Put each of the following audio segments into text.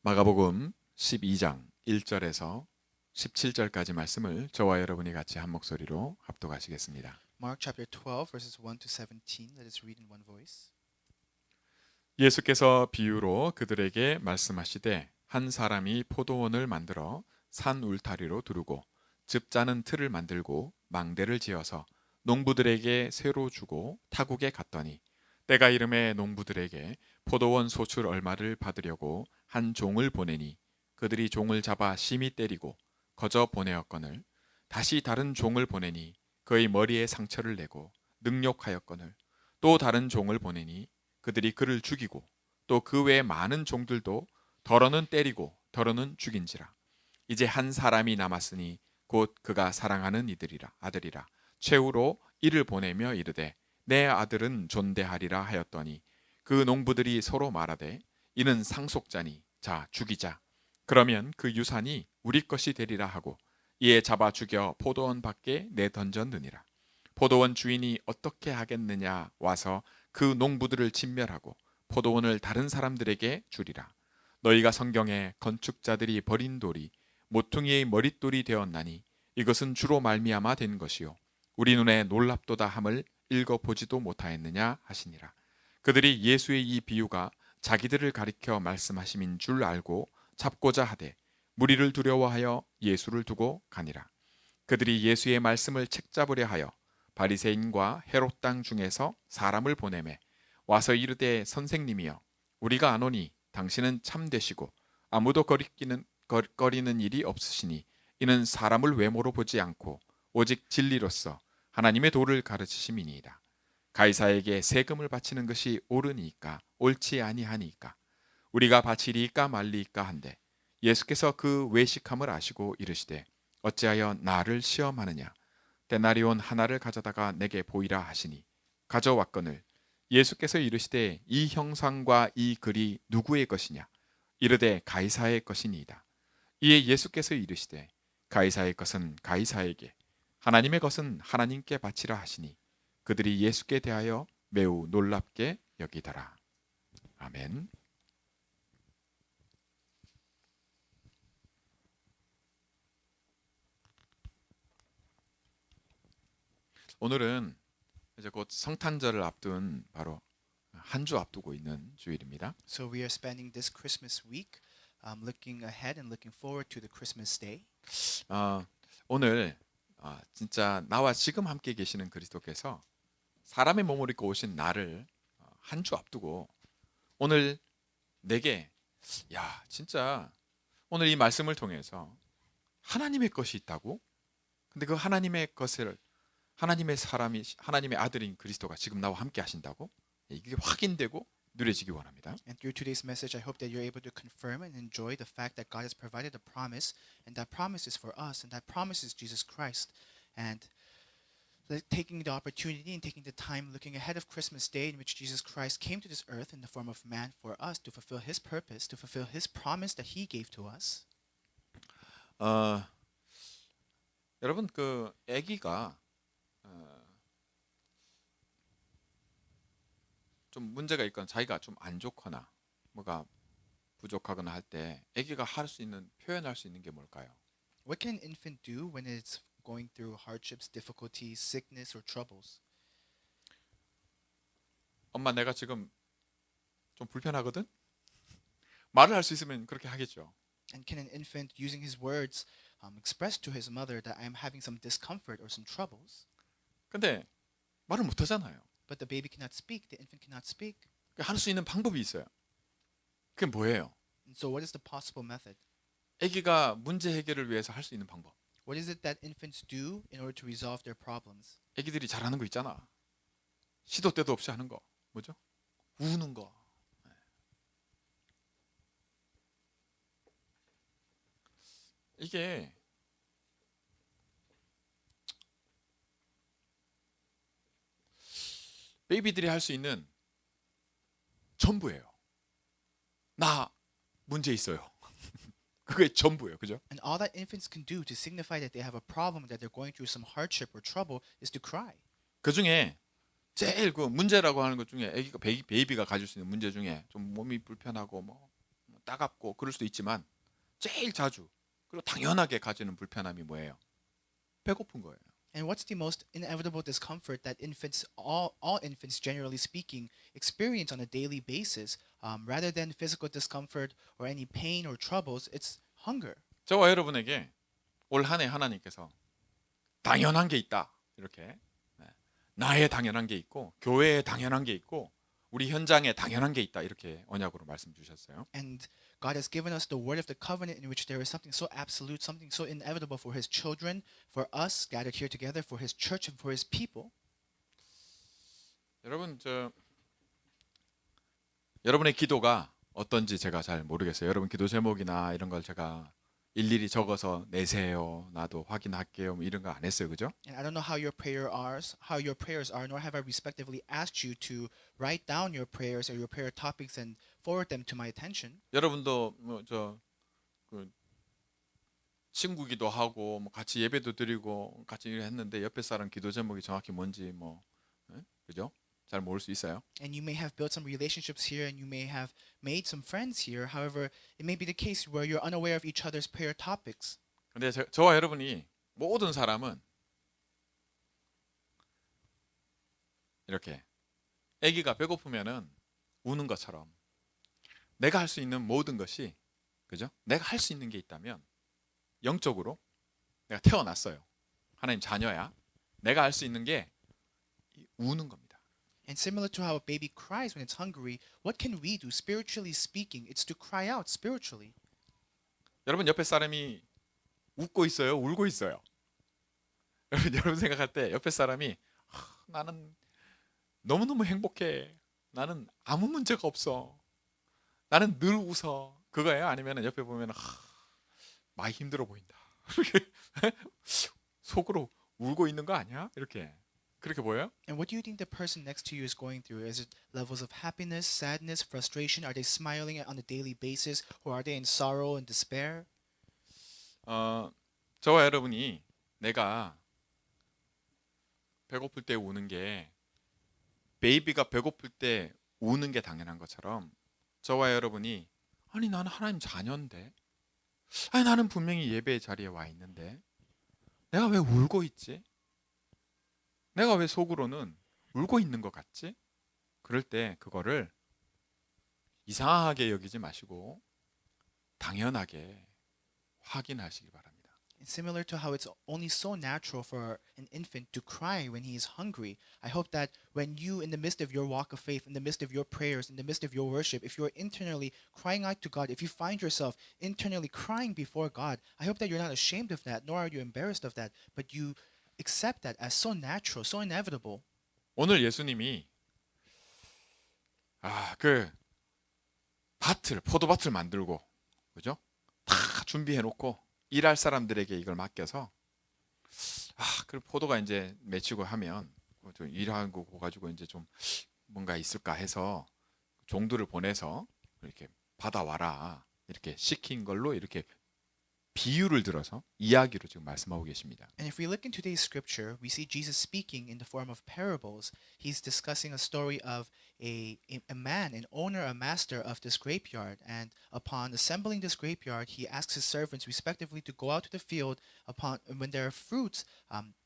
마가복음 12장 1절에서 17절까지 말씀을 저와 여러분이 같이 한 목소리로 합독하시겠습니다. Mark chapter 12 verses 1 to 17. Let us read in one voice. 예수께서 비유로 그들에게 말씀하시되 한 사람이 포도원을 만들어 산 울타리로 두르고 즙 짜는 틀을 만들고 망대를 지어서 농부들에게 새로 주고 타국에 갔더니 때가 이름에 농부들에게 포도원 소출 얼마를 받으려고 한 종을 보내니 그들이 종을 잡아 심히 때리고 거저 보내었거늘 다시 다른 종을 보내니 그의 머리에 상처를 내고 능욕하였거늘 또 다른 종을 보내니 그들이 그를 죽이고 또 그 외에 많은 종들도 더러는 때리고 더러는 죽인지라. 이제 한 사람이 남았으니 곧 그가 사랑하는 아들이라. 최후로 이를 보내며 이르되 내 아들은 존대하리라 하였더니 그 농부들이 서로 말하되 이는 상속자니 자 죽이자. 그러면 그 유산이 우리 것이 되리라 하고 이에 잡아 죽여 포도원 밖에 내던졌느니라. 포도원 주인이 어떻게 하겠느냐 와서 그 농부들을 진멸하고 포도원을 다른 사람들에게 주리라. 너희가 성경에 건축자들이 버린 돌이 모퉁이의 머릿돌이 되었나니 이것은 주로 말미암아 된 것이요 우리 눈에 놀랍도다 함을 읽어보지도 못하였느냐 하시니라. 그들이 예수의 이 비유가 자기들을 가리켜 말씀하심인 줄 알고 잡고자 하되 무리를 두려워하여 예수를 두고 가니라. 그들이 예수의 말씀을 책잡으려 하여 바리새인과 헤롯 땅 중에서 사람을 보내매 와서 이르되 선생님이여 우리가 아노니 당신은 참되시고 아무도 거리는 일이 없으시니 이는 사람을 외모로 보지 않고 오직 진리로서 하나님의 도를 가르치심이니이다. 가이사에게 세금을 바치는 것이 옳으니까 옳지 아니하니까 우리가 바치리까 말리까 한데 예수께서 그 외식함을 아시고 이르시되 어찌하여 나를 시험하느냐 데나리온 하나를 가져다가 내게 보이라 하시니 가져왔거늘 예수께서 이르시되 이 형상과 이 글이 누구의 것이냐 이르되 가이사의 것이니이다. 이에 예수께서 이르시되 가이사의 것은 가이사에게 하나님의 것은 하나님께 바치라 하시니 그들이 예수께 대하여 매우 놀랍게 여기더라. 아멘. 오늘은 이제 곧 성탄절을 앞둔 바로 한 주 앞두고 있는 주일입니다. So we are spending this Christmas week looking ahead and looking forward to the Christmas day. 오늘 진짜 나와 지금 함께 계시는 그리스도께서 사람의 몸을 입고 오신 나를 한 주 앞두고 오늘 내게 진짜 오늘 이 말씀을 통해서 하나님의 것이 있다고? 근데 그 하나님의 것을 하나님의 사람이 하나님의 아들인 그리스도가 지금 나와 함께 하신다고? 이게 확인되고 누려지기 원합니다. And through today's message, I hope that you're able to confirm and enjoy the fact that God has provided a promise, and that promise is for us, and that promise is Jesus Christ. And taking the opportunity and taking the time looking ahead of Christmas Day in which Jesus Christ came to this earth in the form of man for us to fulfill his purpose, to fulfill his promise that he gave to us. 여러분 그 아기가 좀 문제가 있거나 자기가 좀 안 좋거나 뭐가 부족하거나 할 때 아기가 할 수 있는 표현할 수 있는 게 뭘까요? What can an infant do when it's going through hardships, difficulties, sickness, or troubles? 엄마 내가 지금 좀 불편하거든? 말을 할 수 있으면 그렇게 하겠죠. And can an infant, using his words, express to his mother that I'm having some discomfort or some troubles? 근데 말을 못 하잖아요. But the baby cannot speak, the infant cannot speak. 할 수 있는 방법이 있어요. 그게 뭐예요? And so what is the possible method? 아기가 문제 해결을 위해서 할 수 있는 방법. What is it that infants do in order to resolve their problems? 아기들이 잘하는 거 있잖아. 시도 때도 없이 하는 거. 뭐죠? 우는 거. 이게 베이비들이 할 수 있는 전부예요. 나 문제 있어요. 그게 전부예요. 그죠? And all that infants can do to signify that they have a problem, that they're going through some hardship or trouble, is to cry. 그 중에 제일 그 문제라고 하는 것 중에 아기가 베이비가 가질 수 있는 문제 중에 좀 몸이 불편하고 뭐 따갑고 그럴 수도 있지만 제일 자주 그리고 당연하게 가지는 불편함이 뭐예요? 배고픈 거예요. And what's the most inevitable discomfort that all infants, generally speaking, experience on a daily basis, rather than physical discomfort or any pain or troubles? It's hunger. 저와 여러분에게 올 한 해 하나님께서 당연한 게 있다. 이렇게 네. 나의 당연한 게 있고 교회에 당연한 게 있고 우리 현장에 당연한 게 있다. 이렇게 언약으로 말씀 주셨어요. And God has given us the word of the covenant in which there is something so absolute, something so inevitable for His children, for us gathered here together, for His church and for His people. 여러분 여러분의 기도가 어떤지 제가 잘 모르겠어요. 여러분 기도 제목이나 이런 걸 제가 일일이 적어서 내세요. 나도 확인할게요. 뭐 이런 거 안 했어요. 그죠? And I don't know how your prayers are, nor have I respectively asked you to write down your prayers or your prayer topics and forward them to my attention. 여러분도 그 친구 기도하고 뭐 같이 예배도 드리고 같이 했는데 옆에 사람 기도 제목이 정확히 뭔지 그죠? 잘 모를 수 있어요. And you may have built some relationships here and you may have made some friends here. However, it may be the case where you're unaware of each other's prayer topics. 근데 저와 여러분이 모든 사람은 이렇게 아기가 배고프면은 우는 것처럼 내가 할 수 있는 모든 것이 그죠? 내가 할 수 있는 게 있다면 영적으로 내가 태어났어요. 하나님 자녀야. 내가 할 수 있는 게 우는 겁니다. And similar to how a baby cries when it's hungry, what can we do spiritually speaking? It's to cry out spiritually. 여러분 옆에 사람이 웃고 있어요? 울고 있어요? 여러분 생각할 때 옆에 사람이 나는 너무너무 행복해. 나는 아무 문제가 없어. 나는 늘 웃어. 그거예요? 아니면 옆에 보면 많이 힘들어 보인다. 속으로 울고 있는 거 아니야? 이렇게 그렇게 보여요? And what do you think the person next to you is going through? Is it levels of happiness, sadness, frustration? Are they smiling on a daily basis, or are they in sorrow and despair? 저와 여러분이 내가 배고플 때 우는 게 베이비가 배고플 때 우는 게 당연한 것처럼 저와 여러분이 아니 나는 하나님 자녀인데 아니 나는 분명히 예배의 자리에 와 있는데 내가 왜 울고 있지? 내가 왜 속으로는 울고 있는 것 같지? 그럴 때 그거를 이상하게 여기지 마시고 당연하게 확인하시기 바랍니다. And similar to how it's only so natural for an infant to cry when he is hungry, I hope that when you, in the midst of your walk of faith, in the midst of your prayers, in the midst of your worship, if you're internally crying out to God, if you find yourself internally crying before God, I hope that you're not ashamed of that, nor are you embarrassed of that, but you accept that as so natural, so inevitable. 오늘 예수님이 포도밭을 만들고 그죠? 다 준비해 놓고 일할 사람들에게 이걸 맡겨서 그 포도가 이제 맺히고 하면 좀 일하는 거 가지고 이제 좀 뭔가 있을까 해서 종들을 보내서 이렇게 받아와라 이렇게 시킨 걸로 이렇게 비유를 들어서 이야기로 지금 말씀하고 계십니다. And if we look in today's scripture, we see Jesus speaking in the form of parables. He's discussing a story of a man, an owner, a master of this grapeyard. And upon assembling this grapeyard, he asks his servants respectively to go out to the field when there are fruits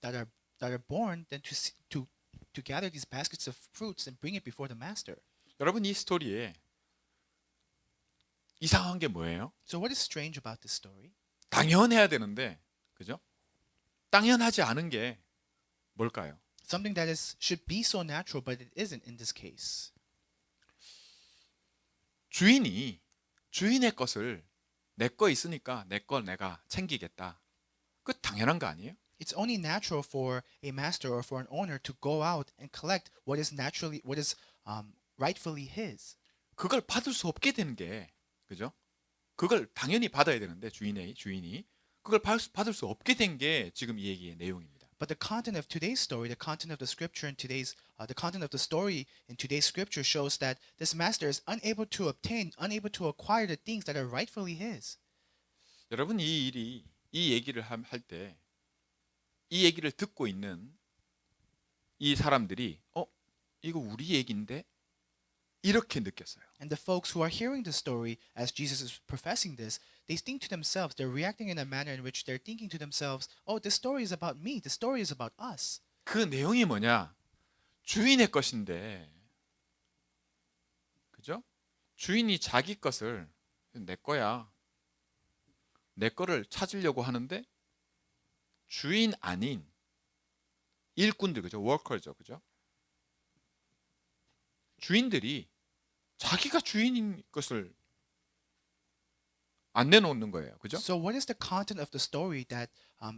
that are born, then to gather these baskets of fruits and bring it before the master. 여러분 이 스토리에 이상한 게 뭐예요? So what is strange about this story? 당연해야 되는데 그죠? 당연하지 않은 게 뭘까요? Something that should be so natural, but it isn't in this case. 주인의 것을 내 거 있으니까 내 걸 내가 챙기겠다. 그 당연한 거 아니에요? It's only natural for a master or for an owner to go out and collect what is rightfully his. 그걸 받을 수 없게 되는 게 그죠? 그걸 당연히 받아야 되는데 주인이 그걸 받을 수 없게 된 게 지금 이 얘기의 내용입니다. But the content of today's story, the content of the scripture in the content of the story in today's scripture shows that this master is unable to acquire the things that are rightfully his. 여러분 이 얘기를 할 때 이 얘기를 듣고 있는 이 사람들이 이거 우리 얘기인데 이렇게 느꼈어요. And the folks who are hearing the story as Jesus is professing this, they think to themselves, they're reacting in a manner in which they're thinking to themselves, oh, this story is about me. This story is about us. 그 내용이 뭐냐? 주인의 것인데, 그죠? 주인이 자기 것을 내 거야. 내 거를 찾으려고 하는데 주인 아닌 일꾼들, 그죠? 워커죠, 그죠? 주인들이 자기가 주인인 것을 안 내놓는 거예요, 그죠? So what is the content of the story that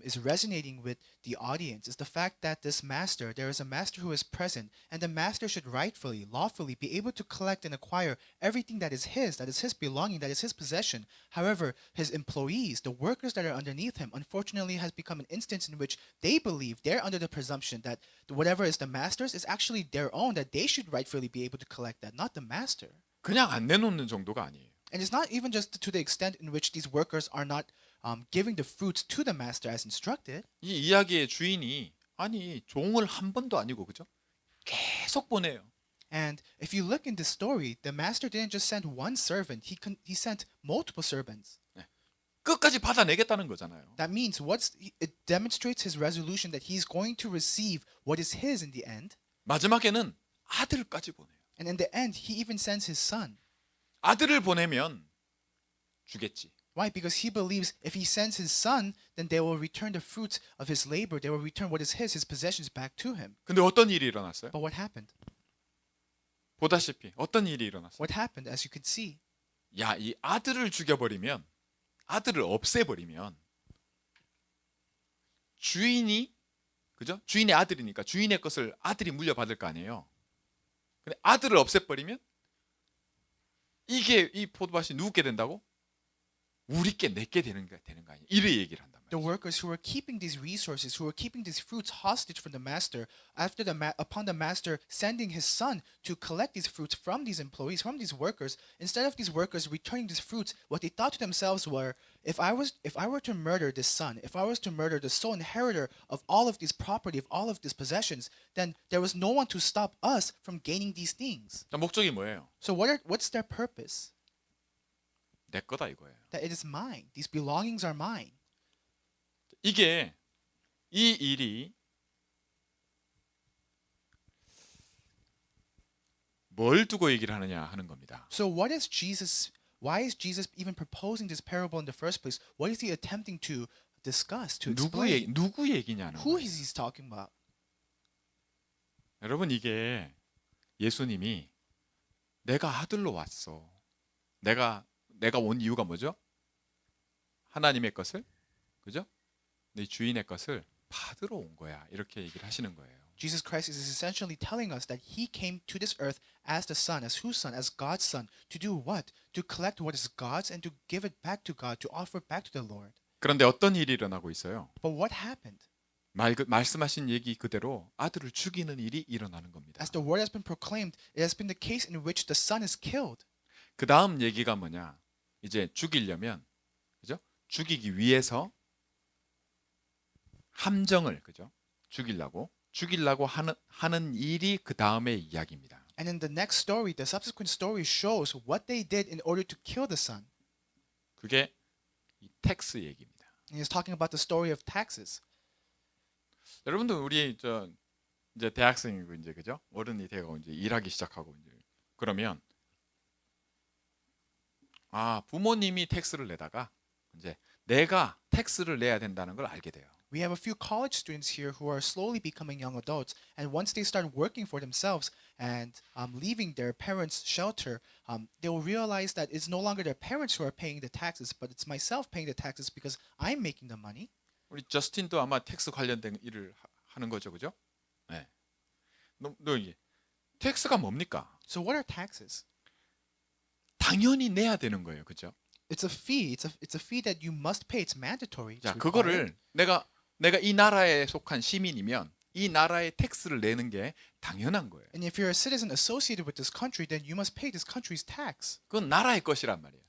is resonating with the audience is the fact that this master, there is a master who is present, and the master should rightfully, lawfully be able to collect and acquire everything that is his belonging, that is his possession. However, his employees, the workers that are underneath him, unfortunately has become an instance in which they believe they're under the presumption that whatever is the master's is actually their own, that they should rightfully be able to collect that, not the master. 그냥 안 내놓는 정도가 아니에요. And it's not even just to the extent in which these workers are not giving the fruits to the master as instructed. 이 이야기의 주인이 아니 종을 한 번도 아니고, 그죠? 계속 보내요. And if you look in the story, the master didn't just send one servant; he sent multiple servants. 끝까지 받아내겠다는 거잖아요. That means it demonstrates his resolution that he's going to receive what is his in the end. 마지막에는 아들까지 보내요. And in the end, he even sends his son. 아들을 보내면 주겠지. Why? Because he believes if he sends his son, then they will return the fruits of his labor. They will return what is his possessions back to him. 근데 어떤 일이 일어났어요? But what happened? 보다시피 어떤 일이 일어났어요? What happened? As you could see, 야, 이 아들을 죽여버리면, 아들을 없애버리면 주인이, 그죠? 주인의 아들이니까 주인의 것을 아들이 물려받을 거 아니에요. 근데 아들을 없애버리면 이게 이 포도밭이 누구게 된다고? 우리께 내게 되는 거 아니에요. 이래 얘기를 한단 the 말이에요. workers who were keeping these resources, who were keeping these fruits hostage from the master, upon the master sending his son to collect these fruits from these employees, from these workers, instead of these workers returning these fruits, what they thought to themselves were, if I were to murder this son, if I was to murder the sole inheritor of all of this property, of all of these possessions, then there was no one to stop us from gaining these things. 자, 목적이 뭐예요? So what's their purpose? 내 거다 이거예요. That it is mine. These belongings are mine. 이게 이 일이 뭘 두고 얘기를 하느냐 하는 겁니다. So why is Jesus even proposing this parable in the first place? What is he attempting to discuss, to explain? 누구 얘기냐는 Who 거예요. is he talking about? 여러분, 이게 예수님이 내가 아들로 왔어. 내가 온 이유가 뭐죠? 하나님의 것을, 그죠? 내 주인의 것을 받으러 온 거야. 이렇게 얘기를 하시는 거예요. Jesus Christ is essentially telling us that he came to this earth as the son, as whose son? As God's son. To do what? To collect what is God's and to give it back to God, to offer it back to the Lord. 그런데 어떤 일이 일어나고 있어요? But what happened? 말씀하신 얘기 그대로 아들을 죽이는 일이 일어나는 겁니다. As the word has been proclaimed, it has been the case in which the son is killed. 그 다음 얘기가 뭐냐? 이제 죽이려면, 그죠? 죽이기 위해서 함정을, 그죠? 죽이려고 하는 일이 그 다음의 이야기입니다. And in the next story, the subsequent story shows what they did in order to kill the son. 그게 이 텍스 얘기입니다. And he's talking about the story of taxes. 여러분들 우리 이제 대학생이고 이제 그죠? 어른이 되고 이제 일하기 시작하고 이제 그러면 부모님이 텍스를 내다가 이제 내가 텍스를 내야 된다는 걸 알게 돼요. We have a few college students here who are slowly becoming young adults, and once they start working for themselves and leaving their parents' shelter, they will realize that it's no longer their parents who are paying the taxes, but it's myself paying the taxes because I'm making the money. 우리 저스틴도 아마 텍스 관련된 일을 하는 거죠, 그죠? 네. 너 이게 텍스가 뭡니까? So what are taxes? 당연히 내야 되는 거예요, 그죠? It's a fee. It's a fee that you must pay. It's mandatory. 자, It's required. 그거를 내가 이 나라에 속한 시민이면 이 나라의 텍스를 내는 게 당연한 거예요. And if you're a citizen associated with this country, then you must pay this country's tax. 그건 나라의 것이란 말이에요.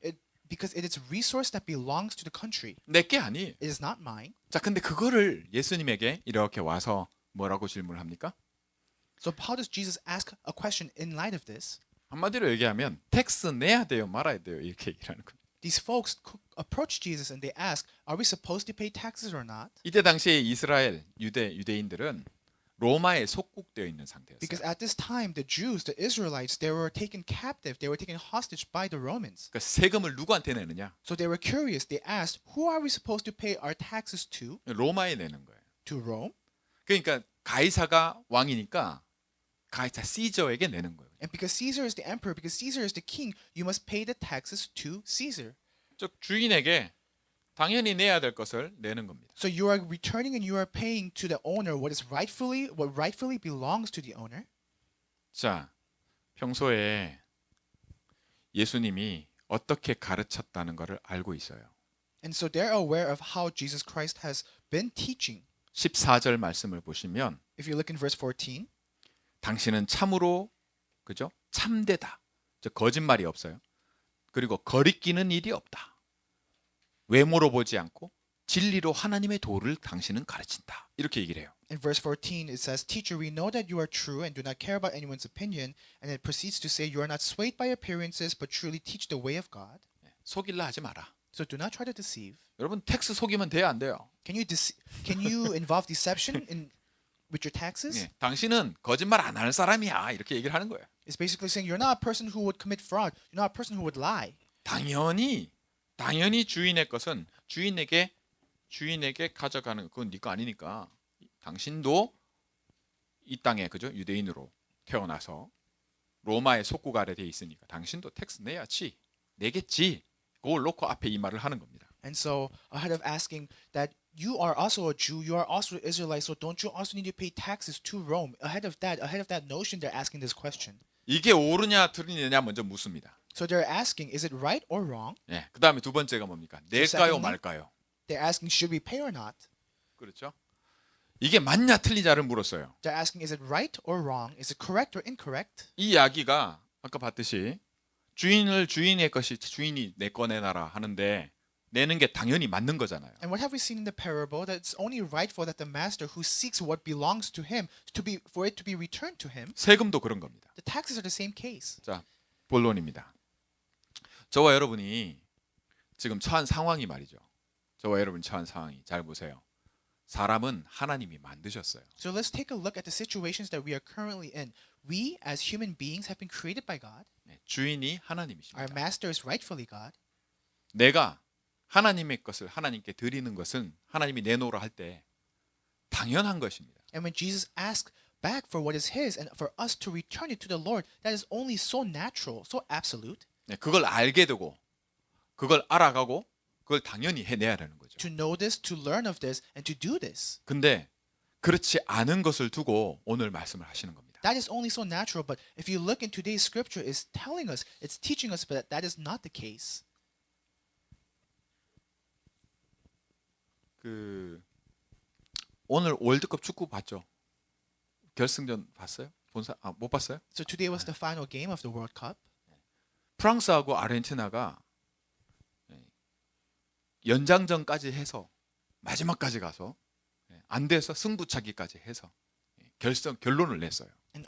Because it is a resource that belongs to the country. 내 게 아니에요. It is not mine. 자, 근데 그거를 예수님에게 이렇게 와서 뭐라고 질문을 합니까? So how does Jesus ask a question in light of this? 한마디로 얘기하면 텍스 내야 돼요, 말아야 돼요, 이렇게 얘기를 하는 거예요. These folks approach Jesus and they ask, "Are we supposed to pay taxes or not?" 이때 당시에 이스라엘 유대인들은 로마에 속국되어 있는 Because 상태였어요. at this time, the Jews, the Israelites, they were taken captive. They were taken hostage by the Romans. 그러니까 세금을 누구한테 내느냐? So they were curious. They asked, "Who are we supposed to pay our taxes to?" 로마에 내는 거예요. To Rome. 그러니까 가이사가 왕이니까 가이사 시저에게 내는 거예요. And because Caesar is the emperor, because Caesar is the king, you must pay the taxes to Caesar. 즉 주인에게 당연히 내야 될 것을 내는 겁니다. So you are returning and you are paying to the owner what rightfully belongs to the owner. 자, 평소에 예수님이 어떻게 가르쳤다는 것을 알고 있어요. And so they're aware of how Jesus Christ has been teaching. 14절 말씀을 보시면 If you look in verse 14, 당신은 참으로 그죠? 참되다. 즉 거짓말이 없어요. 그리고 거리끼는 일이 없다. 외모로 보지 않고 진리로 하나님의 도를 당신은 가르친다. 이렇게 얘기를 해요. in verse 14 it says, "Teacher, we know that you are true and do not care about anyone's opinion." And it proceeds to say, "You are not swayed by appearances, but truly teach the way of God." 속일라 하지 마라. So do not try to deceive. 여러분 텍스 속이면 돼요, 안 돼요? Can you involve deception with your taxes? 예, 당신은 거짓말 안 하는 사람이야. 이렇게 얘기를 하는 거예요. It's basically saying you're not a person who would commit fraud. You're not a person who would lie. 당연히 주인의 것은 주인에게 가져가는 그건 네 거 아니니까 당신도 이 땅에 그죠? 유대인으로 태어나서 로마의 속국 아래 돼 있으니까 당신도 텍스 내겠지. 그걸 놓고 앞에 이 말을 하는 겁니다. And so ahead of asking that you are also a Jew, you are also Israelite, so don't you also need to pay taxes to Rome? Ahead of that notion, they're asking this question. 이게 옳으냐 틀리느냐 먼저 묻습니다. So they're asking, is it right or wrong? 예, 그다음에 두 번째가 뭡니까? 낼까요, secondly, 말까요? They're asking, should we pay or not? 그렇죠? 이게 맞냐 틀리냐를 물었어요. They're asking, is it right or wrong? Is it correct or incorrect? 이 이야기가 아까 봤듯이 주인의 것이 주인이 내 거 내놔라 하는데 내는 게 당연히 맞는 거잖아요. And what have we seen in the parable? That it's only rightful that the master who seeks what belongs to him for it to be returned to him. 세금도 그런 겁니다. The taxes are the same case. 자, 본론입니다. 저와 여러분이 지금 처한 상황이 말이죠. 저와 여러분이 처한 상황이 잘 보세요. 사람은 하나님이 만드셨어요. So let's take a look at the situations that we are currently in. We, as human beings, have been created by God. 네, 주인이 Our 하나님이십니다. master is rightfully God. 내가 하나님의 것을 하나님께 드리는 것은 하나님이 내놓으라 할 때 당연한 것입니다. And when Jesus asked back for what is his and for us to return it to the Lord, that is only so natural, so absolute. 네, 그걸 알게 되고 그걸 알아가고 그걸 당연히 해내야 되는 거죠. To know this, to learn of this, and to do this. 근데 그렇지 않은 것을 두고 오늘 말씀을 하시는 겁니다. That is only so natural, but if you look in today's scripture, it's telling us, it's teaching us that that is not the case. 오늘 월드컵 축구 봤죠? 결승전 봤어요? 못 봤어요? So today was the final game of the World Cup. 프랑스하고 아르헨티나가 연장전까지 해서 마지막까지 가서 안 돼서 승부차기까지 해서 결론을 냈어요. And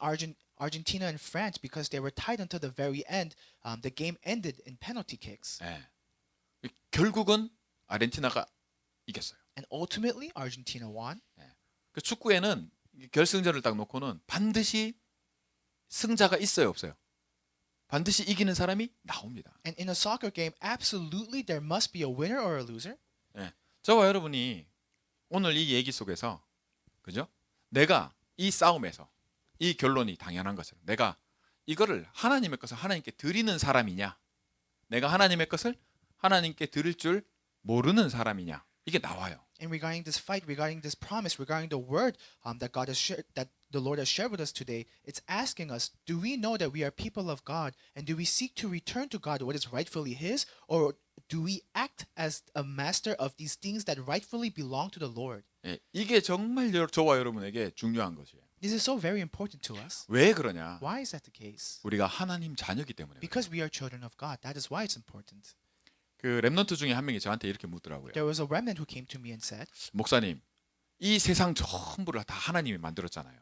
Argentina and France, because they were tied until the very end, the game ended in penalty kicks. 결국은 아르헨티나가 이겼어요. And ultimately, Argentina won. 그 축구에는 결승전을 딱 놓고는 반드시 승자가 있어요, 없어요? 반드시 이기는 사람이 나옵니다. And in a soccer game, absolutely there must be a winner or a loser. 저와 여러분이 오늘 이 얘기 속에서 그죠? 내가 이 싸움에서 이 결론이 당연한 것처럼 내가 이거를 하나님의 것을 하나님께 드리는 사람이냐, 내가 하나님의 것을 하나님께 드릴 줄 모르는 사람이냐, 이게 나와요. And regarding this fight, regarding this promise, regarding the word that God has shared, that the Lord has shared with us today, it's asking us: do we know that we are people of God, and do we seek to return to God what is rightfully His, or do we act as a master of these things that rightfully belong to the Lord? 이게 정말 저와 여러분에게 중요한 것이에요. This is so very important to us. 왜 그러냐? Why is that the case? 우리가 하나님 자녀이기 때문에. Because we are children of God. That is why it's important. 그 렘넌트 중에 한 명이 저한테 이렇게 묻더라고요. There was a remnant who came to me and said, 목사님, 이 세상 전부를 다 하나님이 만들었잖아요.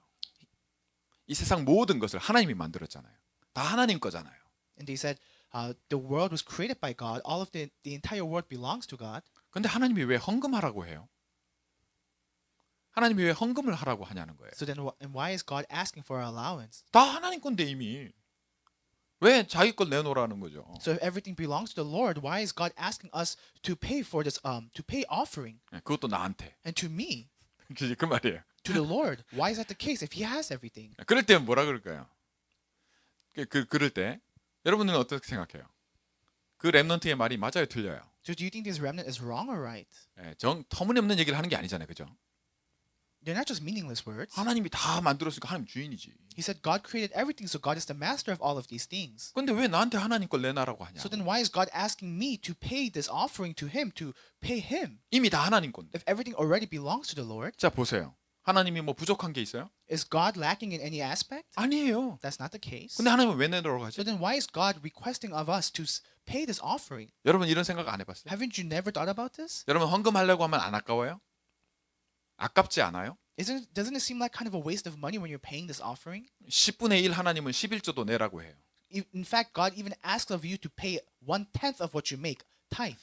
이 세상 모든 것을 하나님이 만들었잖아요. 다 하나님 거잖아요. And they said, the world was created by God. All of the entire world belongs to God. 근데 하나님이 왜 헌금하라고 해요? 하나님이 왜 헌금을 하라고 하냐는 거예요. So then, and why is God asking for our allowance? 다 하나님 건데 이미 왜 자기 걸 내놓으라는 거죠. So if everything belongs to the Lord, why is God asking us to pay for this, to pay offering, 그것도 나한테. and to me, 그 말이에요. to the Lord? Why is that the case if He has everything? 그럴 때 뭐라 그럴까요? 그럴 때 여러분들은 어떻게 생각해요? 그 렘넌트의 말이 맞아요, 틀려요? So do you think this remnant is wrong or right? 터무니없는 얘기를 하는 게 아니잖아요, 그죠? They're not just meaningless words. 하나님이 다 만들었으니까 하나님 주인이지. He said God created everything, so God is the master of all of these things. 근데 왜 나한테 하나님 걸 내놔라고 하냐? So then why is God asking me to pay this offering to Him, to pay Him, 이미 다 하나님 건데. if everything already belongs to the Lord? 자, 보세요. 하나님이 뭐 부족한 게 있어요? Is God lacking in any aspect? 아니에요. That's not the case. 근데 하나님은 왜 내놓으라고 So 하지? then why is God requesting of us to pay this offering? 여러분 이런 생각 안 해봤어요? Haven't you never thought about this? 여러분 헌금하려고 하면 안 아까워요? 아깝지 않아요? Doesn't it seem like kind of a waste of money when you're paying this offering? 10분의 1 하나님은 11조도 내라고 해요. In fact, God even asks of you to pay 1/10 of what you make, tithe.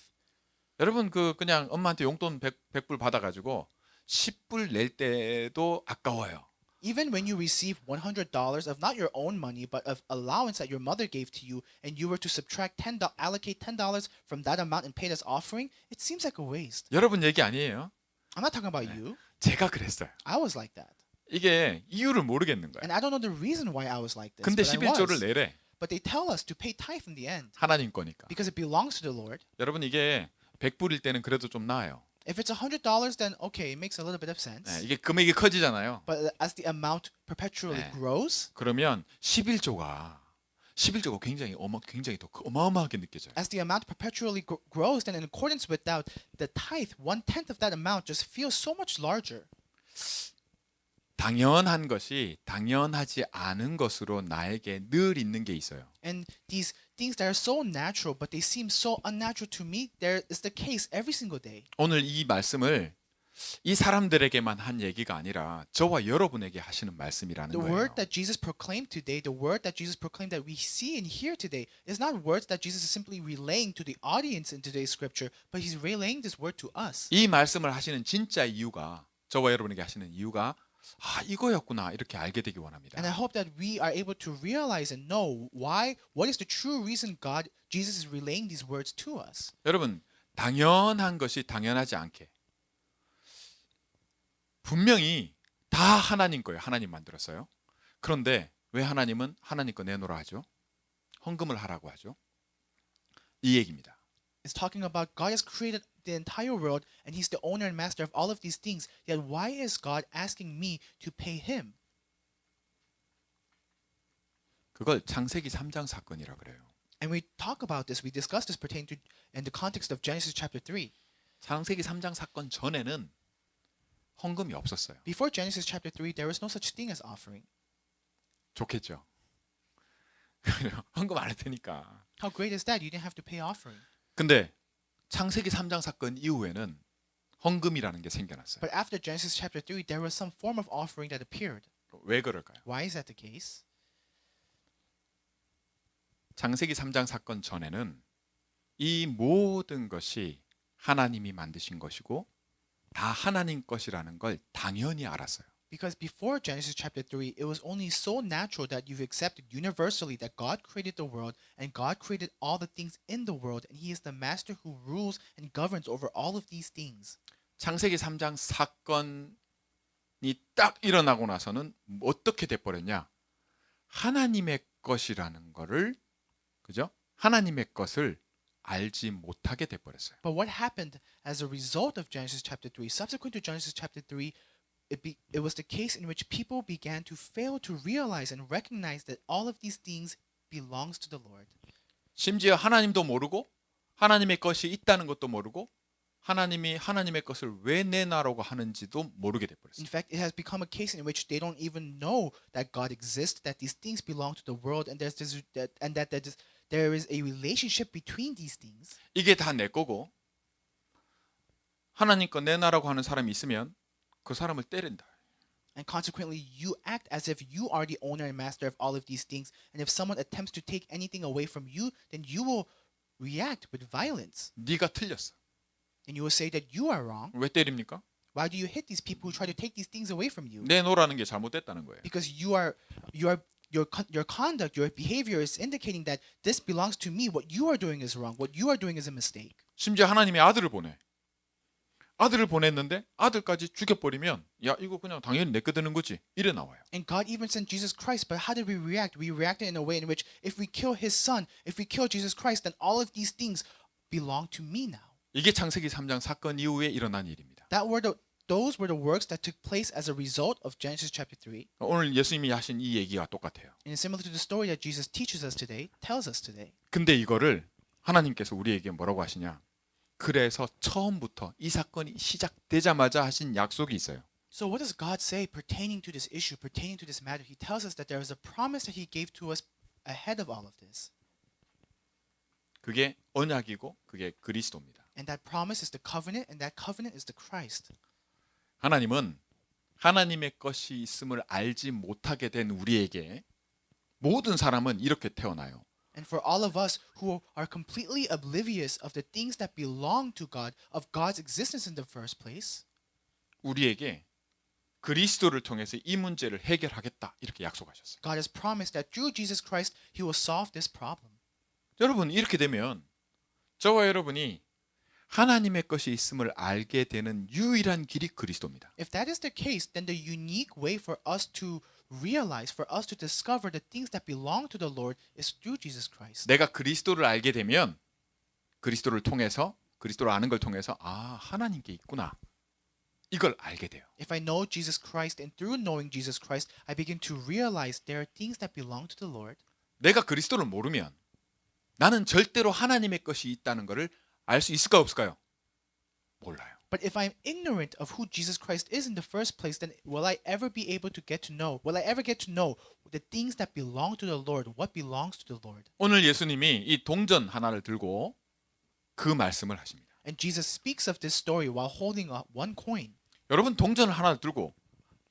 여러분 그냥 엄마한테 용돈 100불 받아가지고 10불 낼 때도 아까워요. Even when you receive $100 of not your own money, but of allowance that your mother gave to you, and you were to allocate $10 from that amount and pay this offering, it seems like a waste. 여러분 얘기 아니에요. I'm not talking about you. 제가 그랬어요. I was like that. 이게 이유를 모르겠는 거예요. And I don't know the reason why I was like this. 근데 But I 11조를 was. 내래. But they tell us to pay tithe in the end 하나님 거니까. because it belongs to the Lord. 여러분 이게 100불일 때는 그래도 좀 나아요. If it's $100, then okay, it makes a little bit of sense. 이게 금액이 커지잖아요. But as the amount perpetually grows, 그러면 11조가 굉장히 더 어마어마하게 느껴져요. as the amount perpetually grows, then in accordance with that, the tithe, 1/10 of that amount just feels so much larger. 당연한 것이 당연하지 않은 것으로 나에게 늘 있는 게 있어요. And these things that are so natural, but they seem so unnatural to me, there is the case every single day. 오늘 이 말씀을 이 사람들에게만 한 얘기가 아니라 저와 여러분에게 하시는 말씀이라는 The 거예요. word that Jesus proclaimed today, the word that Jesus proclaimed that we see and hear today, is not words that Jesus is simply relaying to the audience in today's scripture, but He's relaying this word to us. 이 말씀을 하시는 진짜 이유가 저와 여러분에게 하시는 이유가 이거였구나 이렇게 알게 되기 원합니다. And I hope that we are able to realize and know what is the true reason Jesus is relaying these words to us. 여러분 당연한 것이 당연하지 않게 분명히 다 하나님 거예요. 하나님 만들었어요. 그런데 왜 하나님은 하나님 거 내놓으라 하죠? 헌금을 하라고 하죠? 이 얘기입니다. It's talking about God has created the entire world and He's the owner and master of all of these things. Yet why is God asking me to pay Him? 그걸 창세기 3장 사건이라 그래요. And we talk about this, we discuss this pertaining to in the context of Genesis chapter 3. 창세기 3장 사건 전에는 헌금이 없었어요. Before Genesis chapter 3, there was no such thing as offering. 좋겠죠. 헌금 안 할 테니까. How great is that? You didn't have to pay offering. 근데 창세기 3장 사건 이후에는 헌금이라는 게 생겨났어요. But after Genesis chapter 3, there was some form of offering that appeared. 왜 그럴까요? Why is that the case? 창세기 3장 사건 전에는 이 모든 것이 하나님이 만드신 것이고 다 하나님 것이라는 걸 당연히 알았어요. Because before Genesis chapter 3, it was only so natural that you've accepted universally that God created the world and God created all the things in the world and He is the master who rules and governs over all of these things. 창세기 3장 사건이 딱 일어나고 나서는 어떻게 돼버렸냐? 하나님의 것이라는 거를 그죠? 하나님의 것을 알지 못하게 돼버렸어요. But what happened as a result of Genesis chapter 3, subsequent to Genesis chapter 3, it was the case in which people began to fail to realize and recognize that all of these things belongs to the Lord. 심지어 하나님도 모르고 하나님의 것이 있다는 것도 모르고 하나님이 하나님의 것을 왜 내놔라고 하는지도 모르게 돼버렸어요. In fact, it has become a case in which they don't even know that God exists, that these things belong to the world, and there is a relationship between these things. 이게 다 내 거고 하나님 거 내놔라고 하는 사람이 있으면 그 사람을 때린다. And consequently, you act as if you are the owner and master of all of these things. And if someone attempts to take anything away from you, then you will react with violence. 네가 틀렸어. And you will say that you are wrong. 왜 때립니까? Why do you hit these people who try to take these things away from you? 내놓으라는 게 잘못됐다는 거예요. Because your conduct, your behavior is indicating that this belongs to me. What you are doing is wrong. What you are doing is a mistake. 심지어 하나님이 아들을 보내. 아들을 보냈는데 아들까지 죽여버리면 야 이거 그냥 당연히 내 거 되는 거지 이래 나와요. And God even sent Jesus Christ, but how did we react? We reacted in a way in which if we kill his son, if we kill Jesus Christ, then all of these things belong to me now. 이게 창세기 3장 사건 이후에 일어난 일입니다. Those were the works that took place as a result of Genesis chapter 3. 오늘 예수님이 하신 이 얘기와 똑같아요. And similar to the story that Jesus teaches us today, tells us today. 근데 이거를 하나님께서 우리에게 뭐라고 하시냐? 그래서 처음부터 이 사건이 시작되자마자 하신 약속이 있어요. So what does God say pertaining to this issue, pertaining to this matter? He tells us that there is a promise that he gave to us ahead of all of this. 그게 언약이고 그게 그리스도입니다. And that promise is the covenant, and that covenant is the Christ. 하나님은 하나님의 것이 있음을 알지 못하게 된 우리에게 모든 사람은 이렇게 태어나요. And for all of us who are completely oblivious of the things that belong to God, of God's existence in the first place, 우리에게 그리스도를 통해서 이 문제를 해결하겠다 이렇게 약속하셨어요. God has promised that through Jesus Christ, He will solve this problem. 여러분 이렇게 되면 저와 여러분이 하나님의 것이 있음을 알게 되는 유일한 길이 그리스도입니다. If that is the case, then the unique way for us to realize, for us to discover the things that belong to the Lord is through Jesus Christ. 내가 그리스도를 알게 되면 그리스도를 통해서 그리스도를 아는 걸 통해서 아 하나님께 있구나 이걸 알게 돼요. If I know Jesus Christ and through knowing Jesus Christ, I begin to realize there are things that belong to the Lord. 내가 그리스도를 모르면 나는 절대로 하나님의 것이 있다는 것을 알 수 있을까 없을까요? 몰라요. But if I'm ignorant of who Jesus Christ is in the first place, then will I ever be able to get to know? Will I ever get to know the things that belong to the Lord? What belongs to the Lord? 오늘 예수님이 이 동전 하나를 들고 그 말씀을 하십니다. And Jesus speaks of this story while holding up one coin. 여러분 동전을 하나 들고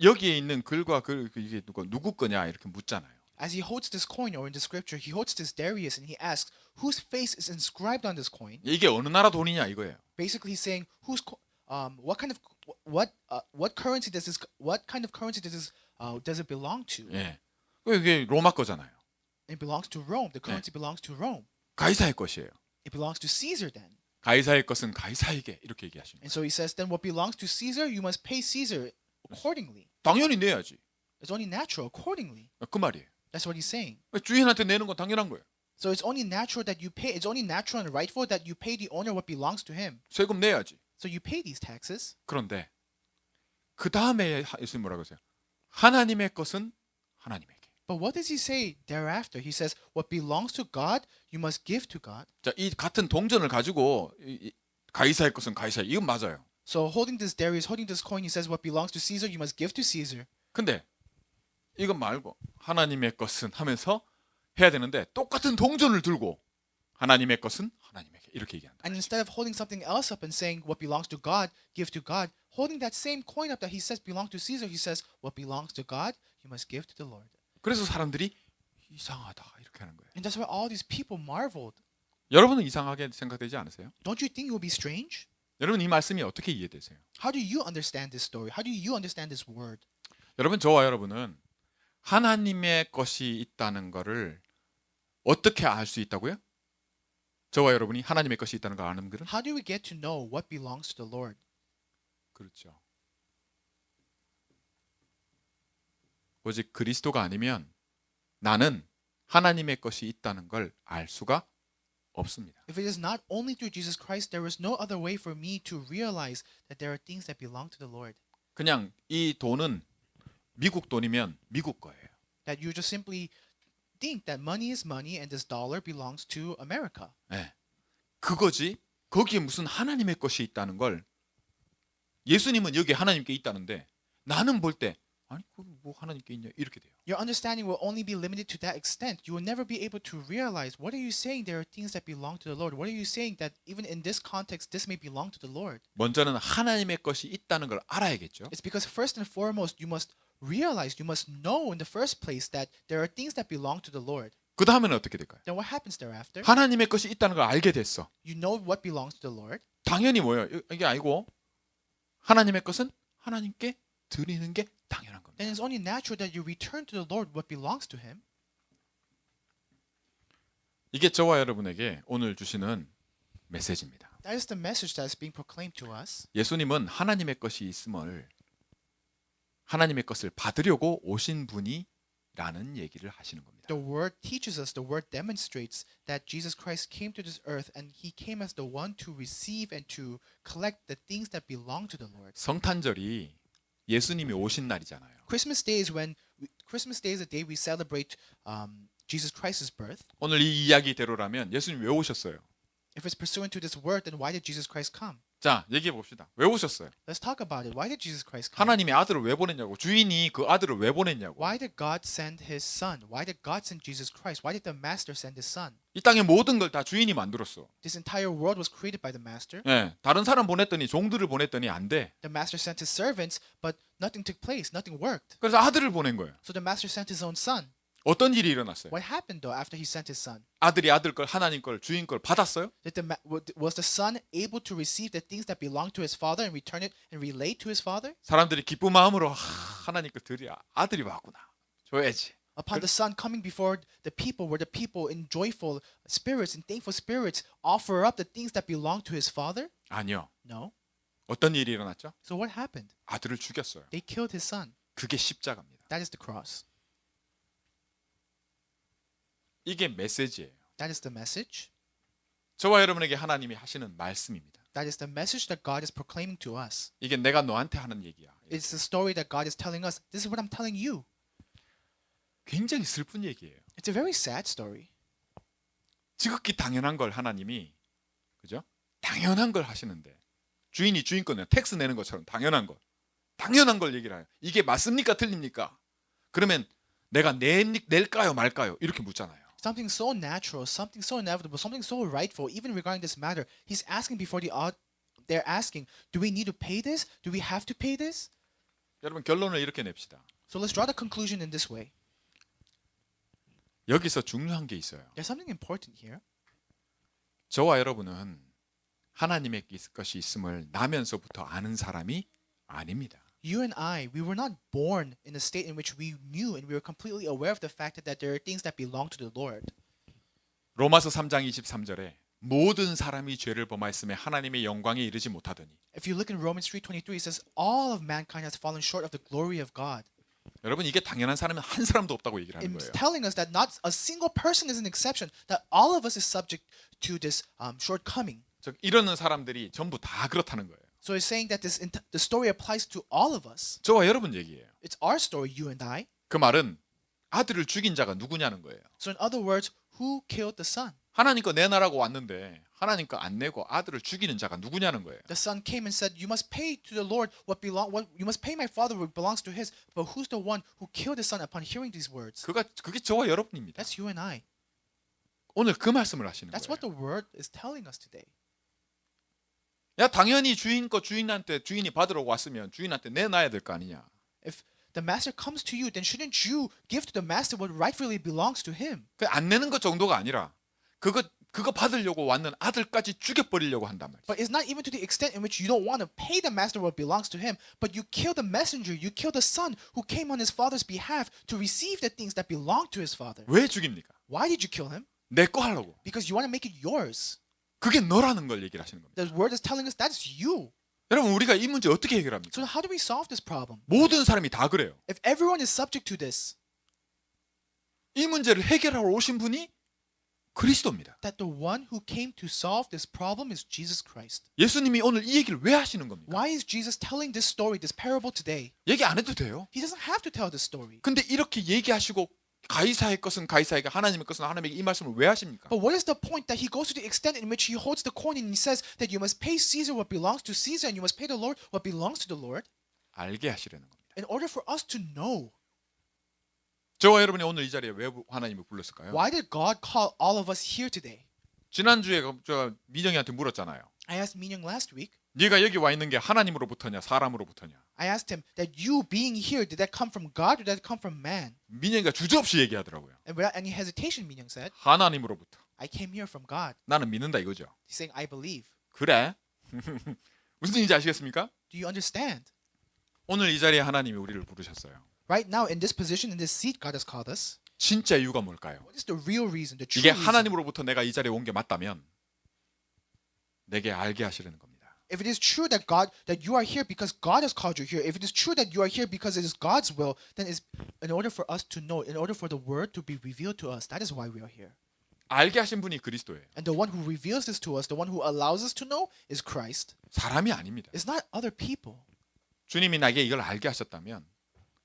여기에 있는 글과 이게 누구 거냐 이렇게 묻잖아요. As he holds this coin, or in the scripture, he holds this Darius and he asks, whose face is inscribed on this coin? 이게 어느 나라 돈이냐 이거예요. Basically saying, what currency does it belong to? 예, 이게 로마 거잖아요. It belongs to Rome. The currency belongs to Rome. 가이사의 것이에요. It belongs to Caesar then. 가이사의 것은 가이사에게 이렇게 얘기하십니다. And so he says, then what belongs to Caesar, you must pay Caesar accordingly. 당연히 내야지. It's only natural accordingly. 그 말이에요. That's what he's saying. 주인한테 내는 건 당연한 거예요. So it's only natural that you pay. It's only natural and rightful that you pay the owner what belongs to him. 세금 내야지. So you pay these taxes. 그런데 그 다음에 예수님 뭐라고 하세요? 하나님의 것은 하나님에게. But what does he say thereafter? He says, what belongs to God, you must give to God. 자, 이 같은 동전을 가지고 가이사의 것은 가이사. 이건 맞아요. So holding this Darius, holding this coin, he says, what belongs to Caesar, you must give to Caesar. 근데 이건 말고 하나님의 것은 하면서 해야 되는데 똑같은 동전을 들고 하나님의 것은 하나님에게 이렇게 얘기한다. And instead of holding something else up and saying what belongs to God, give to God, holding that same coin up that he says belongs to Caesar, he says what belongs to God, you must give to the Lord. 그래서 사람들이 이상하다 이렇게 하는 거예요. And that's why all these people marveled. 여러분은 이상하게 생각되지 않으세요? Don't you think it will be strange? 여러분 이 말씀이 어떻게 이해되세요? How do you understand this story? How do you understand this word? 여러분 저와 여러분은 하나님의 것이 있다는 것을 어떻게 알 수 있다고요? 저와 여러분이 하나님의 것이 있다는 걸 아는 것은? How do we get to know what belongs to the Lord? 그렇죠. 오직 그리스도가 아니면 나는 하나님의 것이 있다는 걸 알 수가 없습니다. If it is not only through Jesus Christ, there is no other way for me to realize that there are things that belong to the Lord. 그냥 이 돈은 미국 돈이면 미국 거예요. That you just simply think that money is money and this dollar belongs to America. 네. 그거지. 거기에 무슨 하나님의 것이 있다는 걸 예수님은 여기 하나님께 있다는데 나는 볼 때 아니 거기 뭐 하나님께 있냐 이렇게 돼요. Your understanding will only be limited to that extent. You will never be able to realize what are you saying there are things that belong to the Lord. What are you saying that even in this context this may belong to the Lord? 먼저는 하나님의 것이 있다는 걸 알아야겠죠. It's because first and foremost you must realize, you must know in the first place that there are things that belong to the Lord. 그 다음에는 어떻게 될까요? Then what happens thereafter? 하나님의 것이 있다는 걸 알게 됐어. You know what belongs to the Lord. 당연히 뭐예요? 이게 아니고 하나님의 것은 하나님께 드리는 게 당연한 겁니다. Then it's only natural that you return to the Lord what belongs to Him. 이게 저와 여러분에게 오늘 주시는 메시지입니다. That is the message that is being proclaimed to us. 예수님은 하나님의 것이 있음을 하나님의 것을 받으려고 오신 분이라는 얘기를 하시는 겁니다. The word teaches us, the word demonstrates that Jesus Christ came to this earth and He came as the one to receive and to collect the things that belong to the Lord. 성탄절이 예수님이 오신 날이잖아요. Christmas Day is the day we celebrate Jesus Christ's birth. 오늘 이 이야기대로라면 예수님 왜 오셨어요? If it's pursuant to this word, then why did Jesus Christ come? 자, 얘기해 봅시다. 왜 오셨어요? Let's talk about it. Why did Jesus Christ come? 하나님이 아들을 왜 보냈냐고. 주인이 그 아들을 왜 보냈냐고. Why did God send His Son? Why did God send Jesus Christ? Why did the Master send His Son? 이 땅의 모든 걸 다 주인이 만들었어. This entire world was created by the Master. 예, 다른 사람 보냈더니 종들을 보냈더니 안 돼. The Master sent His servants, but nothing took place. Nothing worked. 그래서 아들을 보낸 거예요. So the Master sent His own Son. 어떤 일이 일어났어요? What happened though after He sent His Son? 아들이 아들 걸 하나님 걸 주인 걸 받았어요? Was the Son able to receive the things that belong to His Father and return it and relate to His Father? 사람들이 기쁜 마음으로 하나님 거 드려. 아들이 왔구나. 줘야지. Upon the Son coming before the people, were the people in joyful spirits and thankful spirits offer up the things that belong to His Father? 아니요. No. 어떤 일이 일어났죠? So what happened? 아들을 죽였어요. They killed His Son. 그게 십자가입니다. That is the cross. 이게 메시지예요. That is the message. 저와 여러분에게 하나님이 하시는 말씀입니다. That is the message that God is proclaiming to us. 이게 내가 너한테 하는 얘기야. It's the story that God is telling us. This is what I'm telling you. 굉장히 슬픈 얘기예요. It's a very sad story. 지극히 당연한 걸 하나님이 그죠? 당연한 걸 하시는데 주인이 주인 거는 텍스 내는 것처럼 당연한 걸 얘기를 해요. 이게 맞습니까? 틀립니까? 그러면 내가 낼까요? 말까요? 이렇게 묻잖아요. Something so natural, something so inevitable, something so rightful, even regarding this matter. He's asking before they're asking, do we need to pay this? Do we have to pay this? 여러분 결론을 이렇게 냅시다. So let's draw the conclusion in this way. 여기서 중요한 게 있어요. There's something important here. 저와 여러분은 하나님의 것이 있음을 나면서부터 아는 사람이 아닙니다. You and I, we were not born in a state in which we knew and we were completely aware of the fact that there are things that belong to the Lord. 로마서 3장 23절에 모든 사람이 죄를 범하였음에 하나님의 영광에 이르지 못하더니. If you look in Romans 3:23, it says all of mankind has fallen short of the glory of God. 여러분 이게 당연한 사람은 한 사람도 없다고 얘기를 하는 It's 거예요. telling us that not a single person is an exception, that all of us is subject to this shortcoming. 즉 이러는 사람들이 전부 다 그렇다는 거예요. So it's saying that the story applies to all of us. 저와 여러분 얘기예요. It's our story, you and I. 그 말은 아들을 죽인 자가 누구냐는 거예요. So in other words, who killed the son? 하나님 거 내놔라고 왔는데 하나님 거 안 내고 아들을 죽이는 자가 누구냐는 거예요. The son came and said, "You must pay to the Lord you must pay my father what belongs to his." But who's the one who killed his son upon hearing these words? 그게 저와 여러분입니다. That's you and I. 오늘 그 말씀을 하시는 That's 거예요. what the word is telling us today. 야 당연히 주인 거 주인한테 주인이 받으러 왔으면 주인한테 내놔야 될 거 아니냐. If the master comes to you, then shouldn't you give to the master what rightfully belongs to him? 그 안 내는 것 정도가 아니라 그거 받으려고 왔는 아들까지 죽여버리려고 한단 말이에요. But it's not even to the extent in which you don't want to pay the master what belongs to him, but you kill the messenger, you kill the son who came on his father's behalf to receive the things that belong to his father. 왜 죽입니까? Why did you kill him? 내 거 하려고. Because you want to make it yours. 그게 너라는 걸 얘기를 하시는 겁니다. The word is telling us that's you. 여러분 우리가 이 문제 어떻게 해결합니까? So how do we solve this problem? 모든 사람이 다 그래요. If everyone is subject to this, 이 문제를 해결하러 오신 분이 그리스도입니다. that the one who came to solve this problem is Jesus Christ. 예수님이 오늘 이 얘기를 왜 하시는 겁니까? Why is Jesus telling this story, this parable today? 얘기 안 해도 돼요. He doesn't have to tell this story. 근데 이렇게 얘기하시고 가이사의 것은 가이사에게 하나님의 것은 하나님에게 이 말씀을 왜 하십니까? But what is the point that he goes to the extent in which he holds the coin and he says that you must pay Caesar what belongs to Caesar and you must pay the Lord what belongs to the Lord? 알게 하시려는 겁니다. In order for us to know. 저와 여러분이 오늘 이 자리에 왜 하나님을 불렀을까요? Why did God call all of us here today? 지난주에 저 민정이한테 물었잖아요. I asked Minyoung last week. 네가 여기 와 있는 게 하나님으로부터냐 사람으로부터냐? I asked him that you being here, did that come from God or did that come from man? 민영이가 주저없이 얘기하더라고요. And without any hesitation, Minyoung said, 하나님으로부터. I came here from God. 나는 믿는다 이거죠. He's saying, I believe. 그래? 무슨 얘기인지 아시겠습니까? Do you understand? 오늘 이 자리에 하나님이 우리를 부르셨어요. Right now, in this position, in this seat, God has called us. 진짜 이유가 뭘까요? What is the real reason, the true 이게 reason? 하나님으로부터 내가 이 자리에 온 게 맞다면 내게 알게 하시려는 겁니다. If it is true that you are here because God has called you here, if it is true that you are here because it is God's will, then it's in order for us to know, in order for the word to be revealed to us, that is why we are here. 알게 하신 분이 그리스도예요. And the one who reveals this to us, the one who allows us to know, is Christ. 사람이 아닙니다. It's not other people. 주님이 나에게 이걸 알게 하셨다면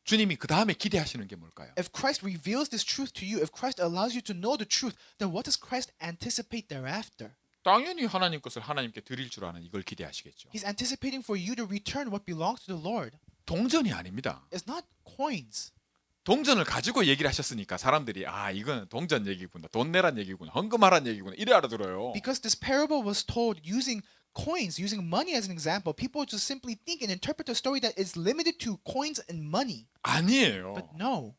주님이 그 다음에 기대하시는 게 뭘까요? If Christ reveals this truth to you, if Christ allows you to know the truth, then what does Christ anticipate thereafter? 당연히 하나님 것을 하나님께 드릴 줄 아는 이걸 기대하시겠죠. He's anticipating for you to return what belongs to the Lord. 동전이 아닙니다. It's not coins. 동전을 가지고 얘기를 하셨으니까 사람들이 아 이건 동전 얘기구나, 돈 내란 얘기구나, 헌금하란 얘기구나 이래 알아들어요. Because this parable was told using coins, using money as an example, people just simply think and interpret the story that is limited to coins and money. 아니에요. But no,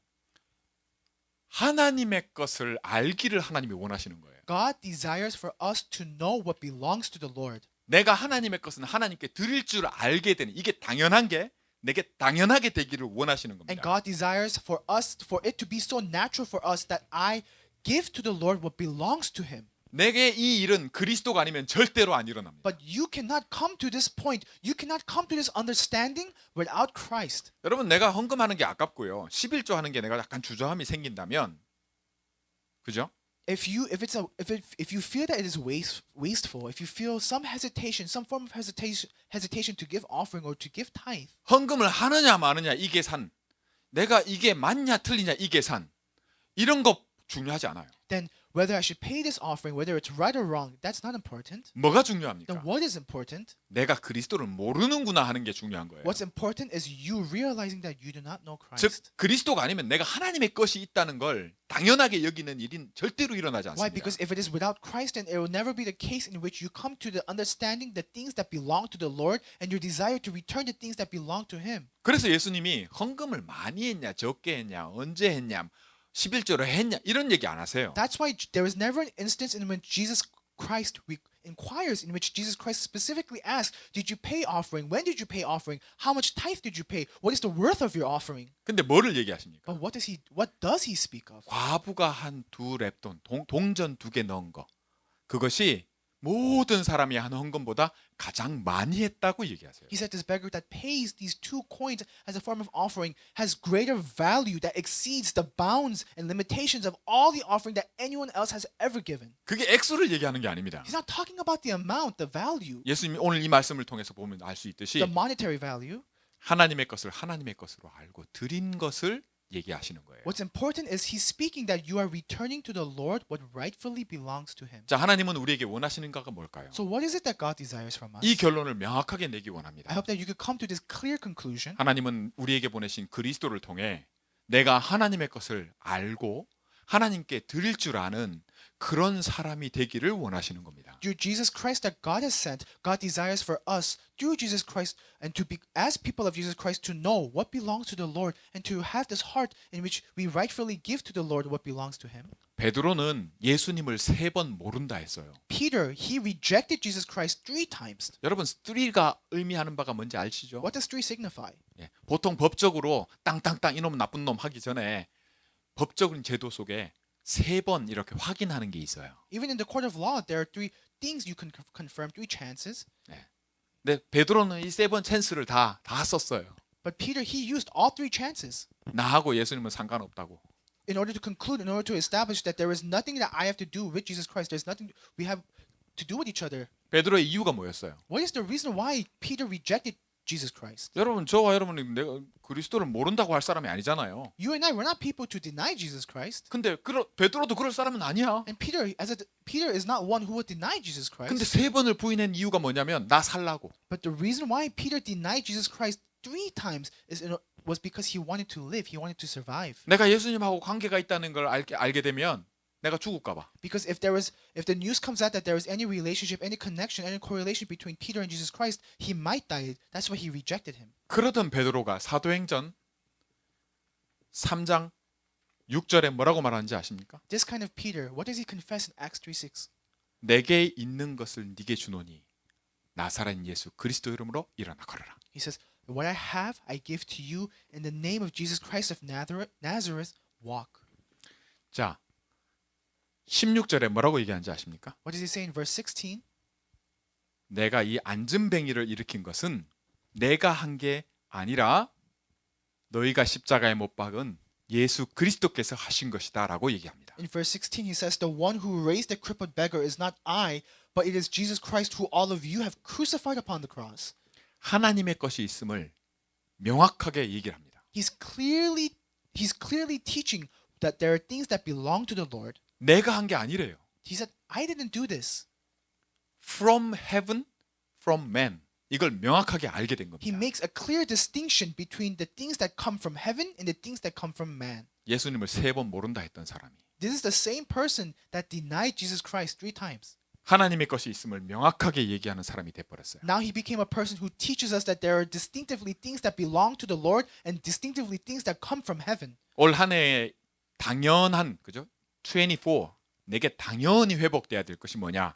하나님의 것을 알기를 하나님이 원하시는 거예요. God desires for us to know what belongs to the Lord. 내가 하나님의 것은 하나님께 드릴 줄 알게 되는 이게 당연한 게 내게 당연하게 되기를 원하시는 And 겁니다. God desires for us, for it to be so natural for us that I give to the Lord what belongs to Him. 내게 이 일은 그리스도가 아니면 절대로 안 일어납니다. But you cannot come to this point, you cannot come to this understanding without Christ. 여러분 내가 헌금하는 게 아깝고요. 11조 하는 게 내가 약간 주저함이 생긴다면 그죠? If you feel that it is wasteful, if you feel some hesitation, some form of hesitation to give offering or to give tithe, 헌금을 하느냐 마느냐 이 계산 내가 이게 맞냐 틀리냐 이 계산 이런 거 중요하지 않아요. then whether I should pay this offering, whether it's right or wrong, that's not important. 뭐가 Then 중요합니까? what is important? 내가 그리스도를 모르는구나 하는 게 중요한 거예요. What's important is you realizing that you do not know 즉 Christ. 그리스도가 아니면 내가 하나님의 것이 있다는 걸 당연하게 여기는 일은 절대로 일어나지 Why? 않습니다. Because if it is without Christ, then it will never be the case in which you come to the understanding the things that belong to the Lord and your desire to return the things that belong to Him. 그래서 예수님이 헌금을 많이 했냐 적게 했냐 언제 했냐 11조로 했냐 이런 얘기 안 하세요. That's why there is never an instance in which Jesus Christ inquires, in which Jesus Christ specifically asks, did you pay offering? When did you pay offering? How much tithe did you pay? What is the worth of your offering? 근데 뭐를 얘기하십니까? But what does he speak of? 과부가 한 2렙돈 동전 2개 넣은 거 그것이 모든 사람이 한 헌금보다 가장 많이 했다고 얘기하세요. He said this beggar that pays these 2 coins as a form of offering has greater value that exceeds the bounds and limitations of all the offering that anyone else has ever given. 그게 액수를 얘기하는 게 아닙니다. He's not talking about the amount, the value, 예수님이 오늘 이 말씀을 통해서 보면 알 수 있듯이 the monetary value. 하나님의 것을 하나님의 것으로 알고 드린 것을 얘기하시는 거예요. What's important is he's speaking that you are returning to the Lord what rightfully belongs to him. 자, 하나님은 우리에게 원하시는 거가 뭘까요? So what is it that God desires from us? 이 결론을 명확하게 내기 I 원합니다. hope that you could come to this clear conclusion. 하나님은 우리에게 보내신 그리스도를 통해 내가 하나님의 것을 알고 하나님께 드릴 줄 아는 그런 사람이 되기를 원하시는 겁니다. Through Jesus Christ that God has sent, God desires for us through Jesus Christ and to be as people of Jesus Christ to know what belongs to the Lord and to have this heart in which we rightfully give to the Lord what belongs to Him. 베드로는 예수님을 3번 모른다 했어요. Peter, he rejected Jesus Christ 3 times. 여러분 3가 의미하는 바가 뭔지 아시죠? What does 3 signify? 예, 보통 법적으로 땅땅땅 이놈은 나쁜 놈 하기 전에 법적인 제도 속에 3번 이렇게 확인하는 게 있어요. Even in the court of law, there are 3 things you can confirm, 3 chances. 근데 베드로는 이 3번 찬스를 다 썼어요. But Peter, he used all 3 chances 나하고 예수님은 상관없다고. in order to conclude, in order to establish that there is nothing that I have to do with Jesus Christ. There's nothing we have to do with each other. 베드로의 이유가 뭐였어요? What is the reason why Peter rejected Jesus Christ? 여러분 저와 여러분이 내가 그리스도를 모른다고 할 사람이 아니잖아요. You and I, we're not people to deny Jesus Christ. 근데 베드로도 그럴 사람은 아니야. And Peter is not one who would deny Jesus Christ. 근데 3번을 부인한 이유가 뭐냐면 나 살라고. But the reason why Peter denied Jesus Christ 3 times was because he wanted to live. He wanted to survive. 내가 예수님하고 관계가 있다는 걸 알게 되면 내가 죽을까 봐. Because if the news comes out that there is any relationship, any connection, any correlation between Peter and Jesus Christ, he might die. That's why he rejected him. 그러던 베드로가 사도행전 3장 6절에 뭐라고 말하는지 아십니까? This kind of Peter, what does he confess in Acts 3:6? 내게 있는 것을 네게 주노니 나사렛 예수 그리스도 이름으로 일어나 걸어라. He says, "What I have, I give to you in the name of Jesus Christ of Nazareth. Walk." 자, 16절에 뭐라고 얘기하는지 아십니까? What does he say in verse 16? 내가 이 안전뱅이를 일으킨 것은 내가 한 게 아니라 너희가 십자가에 못 박은 예수 그리스도께서 하신 것이다라고 얘기합니다. In verse 16, he says, "The one who raised the crippled beggar is not I, but it is Jesus Christ who all of you have crucified upon the cross." 하나님의 것이 있음을 명확하게 얘기를 합니다. He's clearly teaching that there are things that belong to the Lord. 내가 한 게 아니래요. He said, "I didn't do this." From heaven, from man. 이걸 명확하게 알게 된 He 겁니다. makes a clear distinction between the things that come from heaven and the things that come from man. 예수님을 3번 모른다 했던 사람이 This is the same person that denied Jesus Christ 3 times. 하나님의 것이 있음을 명확하게 얘기하는 사람이 돼버렸어요. Now he became a person who teaches us that there are distinctively things that belong to the Lord and distinctively things that come from heaven. 올 한 해에 당연한 그죠? 24 내게 당연히 회복돼야 될 것이 뭐냐?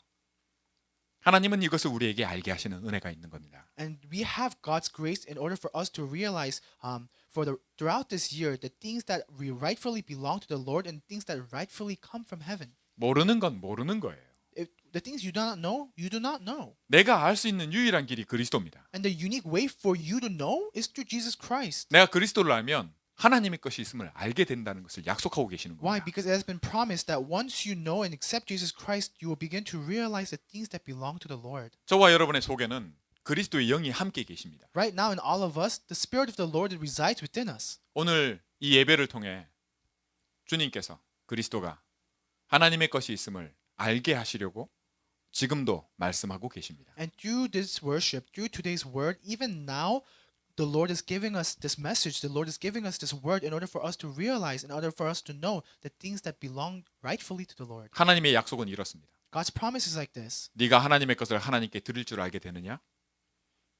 하나님은 이것을 우리에게 알게 하시는 은혜가 있는 겁니다. And we have God's grace in order for us to realize throughout this year the things that we rightfully belong to the Lord and things that rightfully come from heaven. 모르는 건 모르는 거예요. The things you do not know, you do not know. 내가 알 수 있는 유일한 길이 그리스도입니다. And the unique way for you to know is through Jesus Christ. 내가 그리스도를 알면 하나님의 것이 있음을 알게 된다는 것을 약속하고 계시는 Why? 겁니다. Because it has been promised that once you know and accept Jesus Christ, you will begin to realize the things that belong to the Lord. 저와 여러분의 속에는 그리스도의 영이 함께 계십니다. Right now, in all of us, the Spirit of the Lord resides within us. 오늘 이 예배를 통해 주님께서 그리스도가 하나님의 것이 있음을 알게 하시려고 지금도 말씀하고 계십니다. And through this worship, through today's word, even now, the Lord is giving us this message. The Lord is giving us this word in order for us to realize, in order for us to know the things that belong rightfully to the Lord. 하나님의 약속은 이렇습니다. God's promise is like this. 네가 하나님의 것을 하나님께 드릴 줄 알게 되느냐?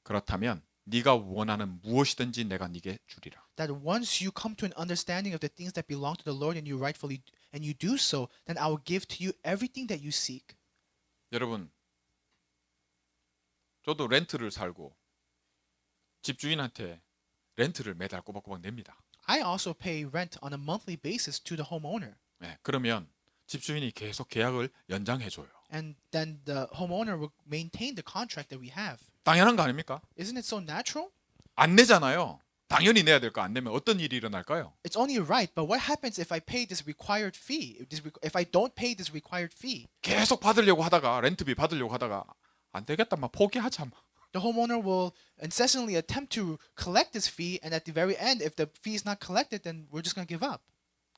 그렇다면 네가 원하는 무엇이든지 내가 네게 주리라. That once you come to an understanding of the things that belong to the Lord and you do so, then I will give to you everything that you seek. 여러분, 저도 렌트를 살고 집주인한테 렌트를 매달 꼬박꼬박 냅니다. I also pay rent on a monthly basis to the homeowner. 네, 그러면 집주인이 계속 계약을 연장해줘요. And then the homeowner will maintain the contract that we have. 당연한 거 아닙니까? Isn't it so natural? 안 내잖아요. 당연히 내야 될 거 안 내면 어떤 일이 일어날까요? It's only right, but what happens if I pay this required fee? If I don't pay this required fee? 계속 받으려고 하다가 렌트비 받으려고 하다가 안 되겠다 막 포기하자 막. The homeowner will incessantly attempt to collect this fee, and at the very end, if the fee is not collected, then we're just going to give up.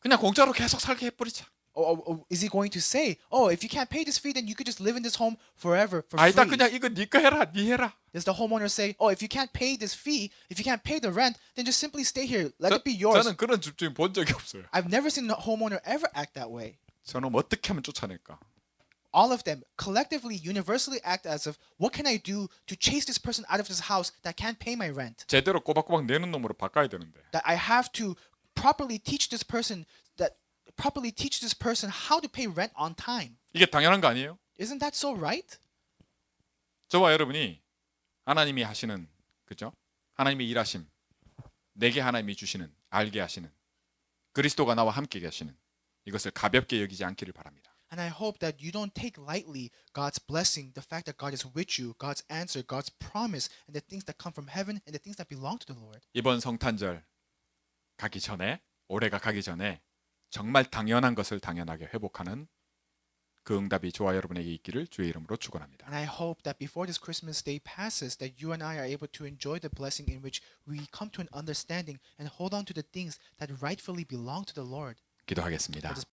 그냥 공짜로 계속 살게 해버리자. Or is he going to say, "Oh, if you can't pay this fee, then you could just live in this home forever for 아니다 free"? 그냥 이거 네 거 해라 네 해라. Does the homeowner say, "Oh, if you can't pay this fee, if you can't pay the rent, then just simply stay here. Let it be yours"? 저는 그런 집주인 본 적이 없어요. I've never seen a homeowner ever act that way. 저는 어떻게 하면 쫓아낼까? All of them collectively, universally act as if, what can I do to chase this person out of this house that can't pay my rent? 제대로 꼬박꼬박 내는 놈으로 바꿔야 되는데. That I have to properly teach this person how to pay rent on time. 이게 당연한 거 아니에요? Isn't that so right? 저와 여러분이 하나님이 하시는 그죠? 하나님의 일하심, 내게 하나님이 주시는 알게 하시는 그리스도가 나와 함께 계시는 이것을 가볍게 여기지 않기를 바랍니다. And I hope that you don't take lightly God's blessing, the fact that God is with you, God's answer, God's promise, and the things that come from heaven and the things that belong to the Lord. 이번 성탄절 가기 전에 올해가 가기 전에 정말 당연한 것을 당연하게 회복하는 그 응답이 저와 여러분에게 있기를 주의 이름으로 축원합니다. And I hope that before this Christmas day passes, that you and I are able to enjoy the blessing in which we come to an understanding and hold on to the things that rightfully belong to the Lord. 기도하겠습니다. Let us